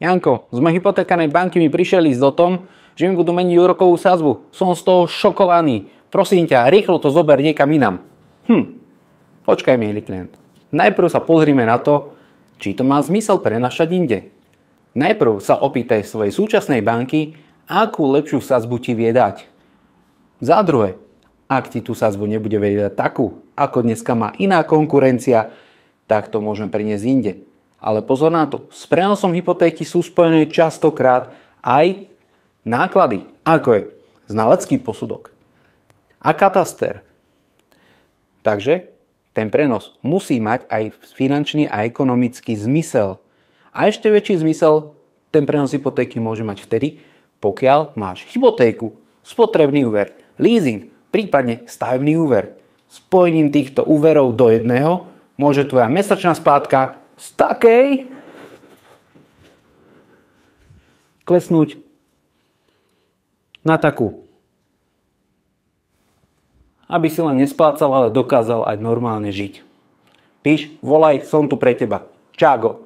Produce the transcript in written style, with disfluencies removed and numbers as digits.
Janko, z mojej hypotekárnej banky mi prišiel list o tom, že mi budú meniť úrokovú sadzbu. Som z toho šokovaný. Prosím ťa, rýchlo to zober niekam inam. Počkaj, milý klient. Najprv sa pozrime na to, či to má zmysel prenašať inde. Najprv sa opýtaj svojej súčasnej banky, akú lepšiu sadzbu ti vie dať. Za druhé, ak ti tú sadzbu nebude vedieť takú, ako dneska má iná konkurencia, tak to môžem preniesť inde. Ale pozor na to, s prenosom hypotéky sú spojené častokrát aj náklady, ako je znalecký posudok a kataster. Takže ten prenos musí mať aj finančný a ekonomický zmysel. A ešte väčší zmysel ten prenos hypotéky môže mať vtedy, pokiaľ máš hypotéku, spotrebný úver, leasing, prípadne stavebný úver. Spojením týchto úverov do jedného môže tvoja mesačná splátka z takej klesnúť na takú. Aby si len nesplácal, ale dokázal aj normálne žiť. Píš, volaj, som tu pre teba. Čago.